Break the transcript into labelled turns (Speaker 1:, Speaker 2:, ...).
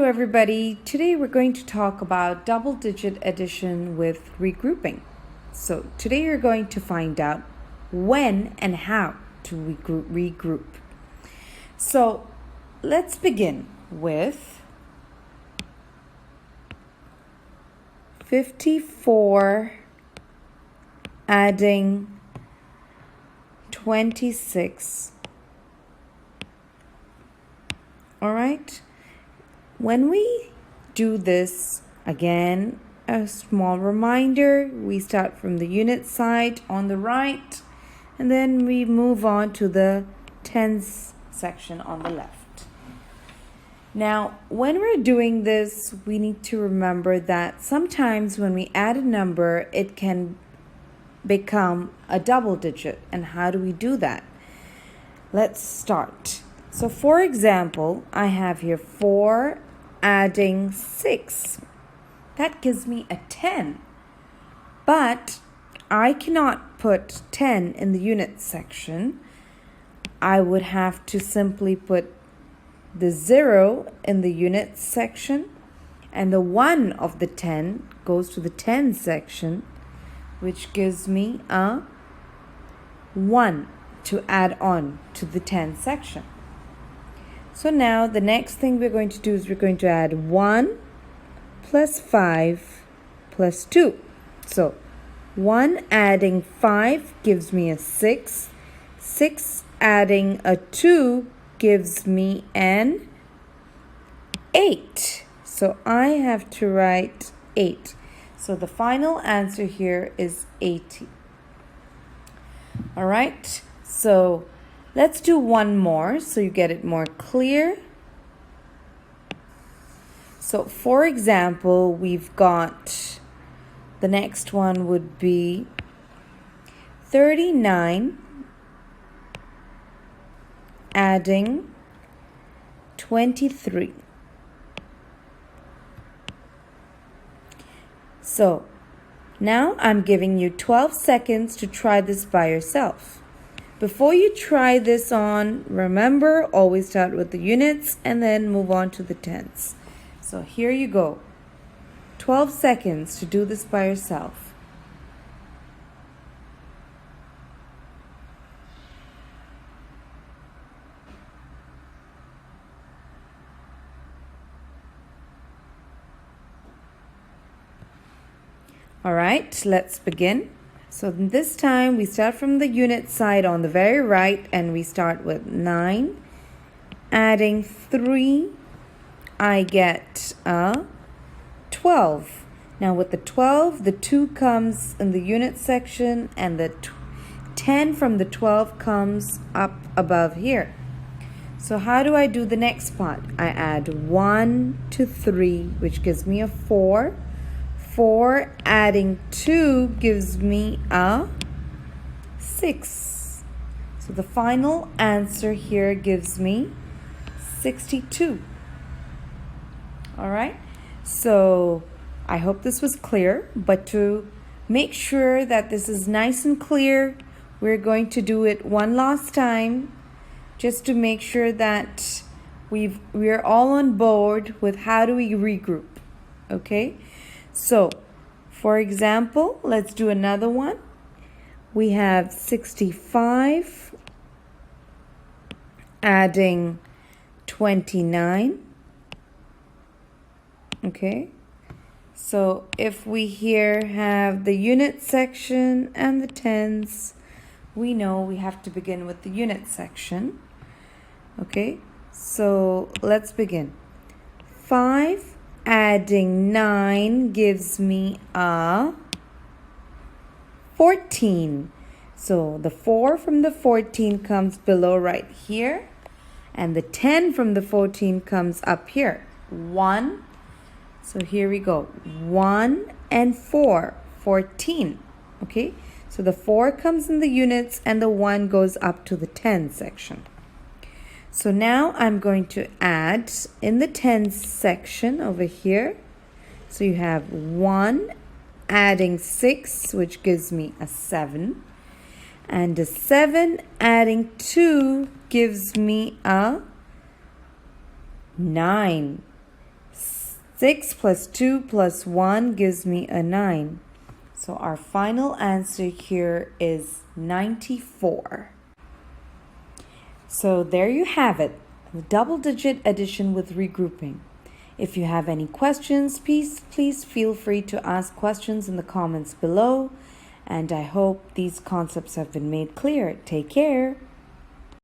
Speaker 1: Hello everybody, today we're going to talk about double-digit addition with regrouping. So today you're going to find out when and how to regroup. So let's begin with 54 adding 26. All right. When we do this, again, a small reminder, we start from the unit side on the right, and then we move on to the tens section on the left. Now, when we're doing this, we need to remember that sometimes when we add a number, it can become a double digit. And how do we do that? Let's start. So for example, I have here 4 adding 6. That gives me a 10. But I cannot put 10 in the unit section. I would have to simply put the 0 in the unit section, and the 1 of the 10 goes to the 10 section, which gives me a 1 to add on to the 10 section. So now the next thing we're going to do is we're going to add 1 plus 5 plus 2. So 1 adding 5 gives me a 6. 6 adding a 2 gives me an 8. So I have to write 8. So the final answer here is 80. All right. So let's do one more so you get it more clear. So for example, we've got the next one would be 39 adding 23. So now I'm giving you 12 seconds to try this by yourself. Before you try this on, remember, always start with the units and then move on to the tens. So here you go. 12 seconds to do this by yourself. All right, let's begin. So this time we start from the unit side on the very right, and we start with 9. Adding 3, I get a 12. Now with the 12, the 2 comes in the unit section, and the 10 from the 12 comes up above here. So how do I do the next part? I add 1 to 3, which gives me a 4. 4 adding 2 gives me a 6. So the final answer here gives me 62. All right. So I hope this was clear, but to make sure that this is nice and clear, we're going to do it one last time just to make sure that we're all on board with how do we regroup. Okay. So, for example, let's do another one. We have 65 adding 29. Okay. So, if we here have the unit section and the tens, we know we have to begin with the unit section. Okay. So, let's begin. 5 adding 9 gives me a 14. So the 4 from the 14 comes below right here, and the 10 from the 14 comes up here. 1. So here we go. 1 and 4, 14. Okay, so the 4 comes in the units and the 1 goes up to the 10 section. So now I'm going to add in the tens section over here. So you have 1 adding 6, which gives me a 7. And a 7 adding 2 gives me a 9. 6 plus 2 plus 1 gives me a 9. So our final answer here is 94. So there you have it, the double-digit addition with regrouping. If you have any questions, please feel free to ask questions in the comments below. And I hope these concepts have been made clear. Take care.